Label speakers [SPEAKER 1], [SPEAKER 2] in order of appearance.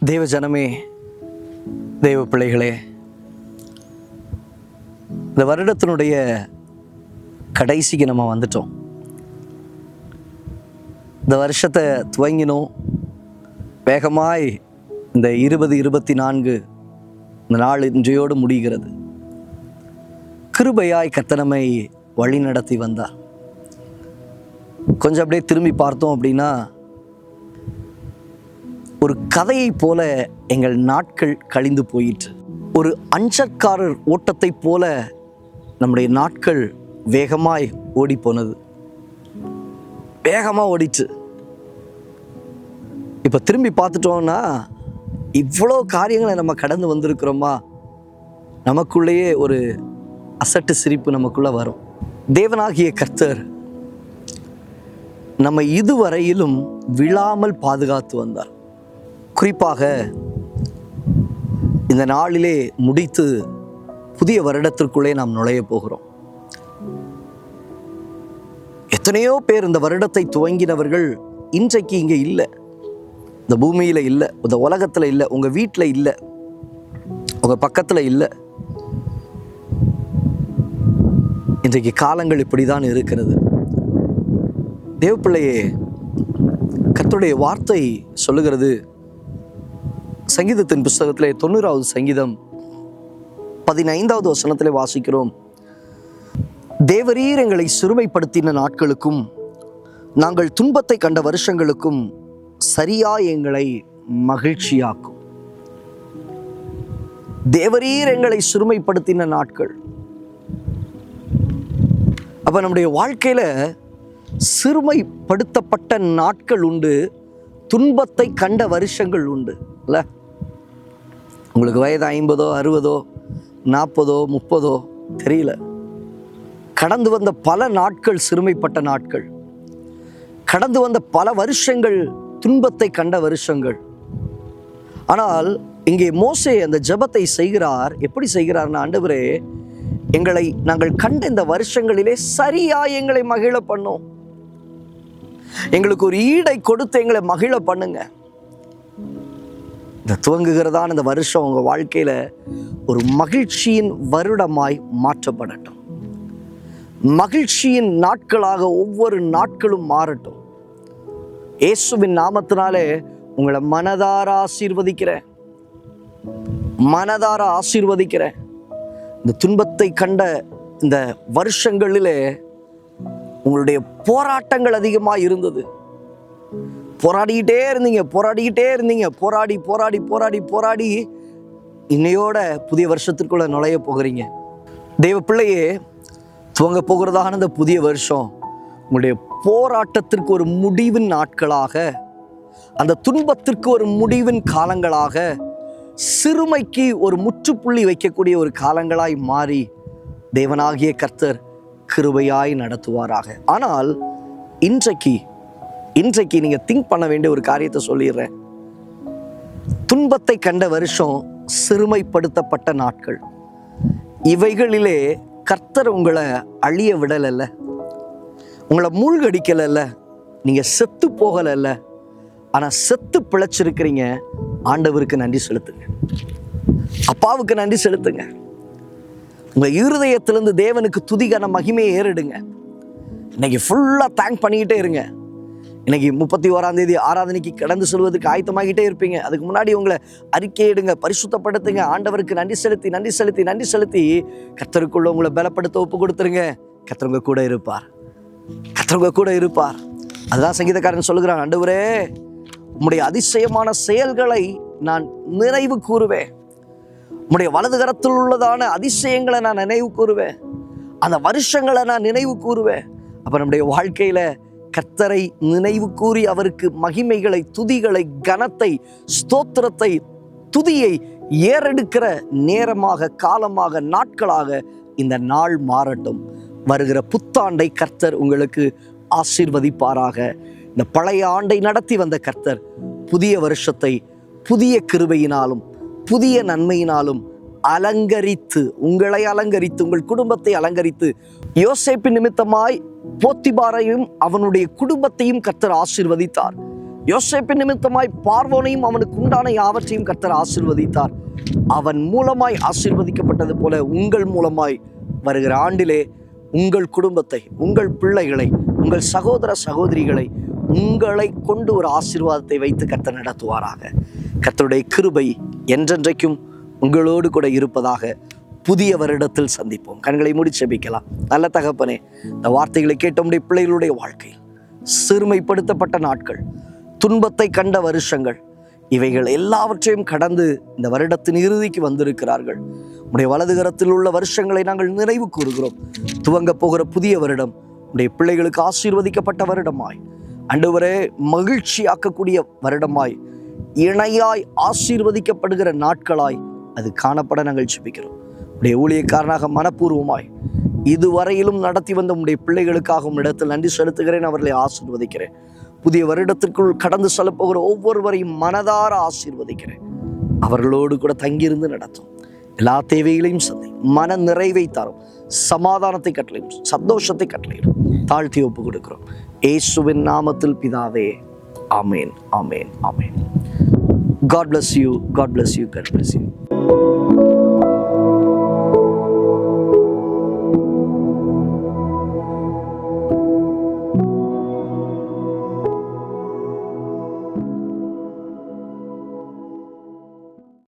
[SPEAKER 1] தேவ ஜனமே, தேவ பிள்ளைகளே, இந்த வருடத்தினுடைய கடைசிக்கு நம்ம வந்துட்டோம். இந்த வருஷத்தை துவங்கினோம். வேகமாய் இந்த 2024 இந்த நாள் இன்றையோடு முடிகிறது. கிருபையாய் கர்த்தர் நம்மை வழி நடத்தி வந்தார். கொஞ்சம் அப்படியே திரும்பி பார்த்தோம் அப்படின்னா, ஒரு கதையை போல எங்கள் நாட்கள் கழிந்து போயிற்று. ஒரு அஞ்சற்காரர் ஓட்டத்தை போல நம்முடைய நாட்கள் வேகமாய் ஓடி போனது. வேகமாக ஓடிச்சு. இப்போ திரும்பி பார்த்துட்டோம்னா, இவ்வளோ காரியங்களை நம்ம கடந்து வந்திருக்கிறோமா, நமக்குள்ளேயே ஒரு அசட்டு சிரிப்பு நமக்குள்ள வரும். தேவனாகிய கர்த்தர் நம்ம இதுவரையிலும் விழாமல் பாதுகாத்து வந்தார். குறிப்பாக இந்த நாளிலே முடித்து புதிய வருடத்திற்குள்ளே நாம் நுழைய போகிறோம். எத்தனையோ பேர் இந்த வருடத்தை துவங்கினவர்கள் இன்றைக்கு இங்கே இல்லை, இந்த பூமியில் இல்லை, இந்த உலகத்தில் இல்லை, உங்கள் வீட்டில் இல்லை, உங்கள் பக்கத்தில் இல்லை. இன்றைக்கு காலங்கள் இப்படி தான் இருக்கிறது. தேவப்பிள்ளையே, கர்த்தருடைய வார்த்தை சொல்லுகிறது, சங்கீதத்தின் புஸ்தகத்திலே 90வது சங்கீதம் 15வது வசனத்திலே வாசிக்கிறோம். தேவரீர் எங்களை சிறுமைப்படுத்தின நாட்களுக்கும் நாங்கள் துன்பத்தை கண்ட வருஷங்களுக்கும் சரியா எங்களை மகிழ்ச்சியாக்கும். தேவரீர் எங்களை சிறுமைப்படுத்தின நாட்கள். அப்ப நம்முடைய வாழ்க்கையில சிறுமைப்படுத்தப்பட்ட நாட்கள் உண்டு, துன்பத்தை கண்ட வருஷங்கள் உண்டு இல்ல? உங்களுக்கு வயது 50, 60, 40, 30 தெரியல. கடந்து வந்த பல நாட்கள் சிறுமைப்பட்ட நாட்கள், கடந்து வந்த பல வருஷங்கள் துன்பத்தை கண்ட வருஷங்கள். ஆனால் இங்கே மோசே அந்த ஜெபத்தை செய்கிறார். எப்படி செய்கிறார்னா, ஆண்டவரே, எங்களை நாங்கள் கண்ட இந்த வருஷங்களிலே சரியா எங்களை மகிழ பண்ணும், எங்களுக்கு ஒரு ஈடை கொடுத்து எங்களை மகிழ பண்ணுங்க. இந்த துவங்குகிறதான இந்த வருஷம் உங்க வாழ்க்கையில ஒரு மகிழ்ச்சியின் வருடமாய் மாற்றப்படட்டும். மகிழ்ச்சியின் நாட்களாக ஒவ்வொரு நாட்களும் மாறட்டும். இயேசுவின் நாமத்தினாலே உங்களை மனதார ஆசீர்வதிக்கிறேன், மனதார ஆசீர்வதிக்கிறேன். இந்த துன்பத்தை கண்ட இந்த வருஷங்களிலே உங்களுடைய போராட்டங்கள் அதிகமாக இருந்தது. போராடிக்கிட்டே இருந்தீங்க. போராடி இன்னையோட புதிய வருஷத்திற்குள்ள நுழைய போகிறீங்க. தேவ பிள்ளையே, துவங்க போகிறதான இந்த புதிய வருஷம் உங்களுடைய போராட்டத்திற்கு ஒரு முடிவின் நாட்களாக, அந்த துன்பத்திற்கு ஒரு முடிவின் காலங்களாக, சிறுமைக்கு ஒரு முற்றுப்புள்ளி வைக்கக்கூடிய ஒரு காலங்களாய் மாறி தேவனாகிய கர்த்தர் கிருபையாய் நடத்துவாராக. ஆனால் இன்றைக்கு நீங்க திங்க் பண்ண வேண்டிய ஒரு காரியத்தை சொல்லிடுறேன். துன்பத்தை கண்ட வருஷம், சிறுமைப்படுத்தப்பட்ட நாட்கள், இவைகளிலே கர்த்தர் உங்களை அழிய விடல, உங்களை மூழ்கடிக்கல, நீங்க செத்து போகல. ஆனா செத்து பிழைச்சிருக்கிறீங்க. ஆண்டவருக்கு நன்றி செலுத்துங்க, அப்பாவுக்கு நன்றி செலுத்துங்க. உங்க இருதயத்திலிருந்து தேவனுக்கு துதிகான மகிமையை ஏறிடுங்க. இன்னைக்கு ஃபுல்லா தேங்க் பண்ணிக்கிட்டே இருங்க. இன்னைக்கு 31ஆம் தேதி ஆராதனைக்கு கடந்து செல்வதற்கு ஆயத்தமாகிட்டே இருப்பீங்க. அதுக்கு முன்னாடி உங்களை அறிக்கையிடுங்க, பரிசுத்தப்படுத்துங்க. ஆண்டவருக்கு நன்றி செலுத்தி கர்த்தருக்குள்ள உங்களை பலப்படுத்த ஒப்பு கொடுத்துருங்க. கர்த்தருங்க கூட இருப்பார். அதுதான் சங்கீதக்காரன் சொல்லுகிறான், ஆண்டவரே, உம்முடைய அதிசயமான செயல்களை நான் நினைவு கூறுவேன், உம்முடைய வலது கரத்தில் உள்ளதான அதிசயங்களை நான் நினைவு கூறுவேன், அந்த வருஷங்களை நான் நினைவு கூறுவேன். அப்ப நம்முடைய வாழ்க்கையில கர்த்தரை நினைவு கூறி அவருக்கு மகிமைகளை, துதிகளை, கனத்தை, ஸ்தோத்திரத்தை, துதியை ஏறெடுக்கிற நேரமாக, காலமாக, நாட்களாக இந்த நாள் மாறட்டும். வருகிற புத்தாண்டை கர்த்தர் உங்களுக்கு ஆசீர்வதிப்பாராக. இந்த பழைய ஆண்டை நடத்தி வந்த கர்த்தர் புதிய வருஷத்தை புதிய கிருபையினாலும் புதிய நன்மையினாலும் அலங்கரித்து, உங்களை அலங்கரித்து, உங்கள் குடும்பத்தை அலங்கரித்து, யோசேப்பு நிமித்தமாய் போத்திபாரையும் அவனுடைய குடும்பத்தையும் கர்த்தர் ஆசீர்வதித்தார். யோசேப்பின் நிமித்தமாய் பார்வோனையும் அவனுக்கு உண்டான யாவற்றையும் கர்த்தர் ஆசீர்வதித்தார். அவன் மூலமாய் ஆசீர்வதிக்கப்பட்டது போல உங்கள் மூலமாய் வருகிற ஆண்டிலே உங்கள் குடும்பத்தை, உங்கள் பிள்ளைகளை, உங்கள் சகோதர சகோதரிகளை உங்களை கொண்டு ஒரு ஆசீர்வாதத்தை வைத்து கர்த்தர் நடத்துவாராக. கர்த்தருடைய கிருபை என்றென்றைக்கும் உங்களோடு கூட இருப்பதாக. புதிய வருடத்தில் சந்திப்போம். கண்களை மூடி செபிக்கலாம். நல்ல தகப்பனே, இந்த வார்த்தைகளை கேட்ட உம்முடைய பிள்ளைகளுடைய வாழ்க்கையில் சிறுமைப்படுத்தப்பட்ட நாட்கள், துன்பத்தை கண்ட வருஷங்கள், இவைகள் எல்லாவற்றையும் கடந்து இந்த வருடத்தின் இறுதிக்கு வந்திருக்கிறார்கள். உடைய வலதுகரத்தில் உள்ள வருஷங்களை நாங்கள் நினைவு கூறுகிறோம். துவங்க போகிற புதிய வருடம் உடைய பிள்ளைகளுக்கு ஆசீர்வதிக்கப்பட்ட வருடமாய், ஆண்டவரே மகிழ்ச்சியாக்கக்கூடிய வருடமாய், இணையாய் ஆசீர்வதிக்கப்படுகிற நாட்களாய் அது காணப்பட நாங்கள் ஜெபிக்கிறோம். உடைய ஊழியக்காரனாக மனப்பூர்வமாய் இதுவரையிலும் நடத்தி வந்த உடைய பிள்ளைகளுக்காக உன்னிடத்தில் நன்றி செலுத்துகிறேன். அவர்களை ஆசீர்வதிக்கிறேன். புதிய வருடத்திற்குள் கடந்து செல்ல போகிற ஒவ்வொருவரையும் மனதார ஆசீர்வதிக்கிறேன். அவர்களோடு கூட தங்கியிருந்து நடத்தும். எல்லா தேவைகளையும் சந்தி, மன நிறைவை தரும், சமாதானத்தை கட்டளையும், சந்தோஷத்தை கட்டளையும் தாழ்த்தி ஒப்பு கொடுக்கிறோம். இயேசுவின் நாமத்தில் பிதாவே, ஆமேன், ஆமேன், ஆமேன். God bless you. God bless you. God bless you.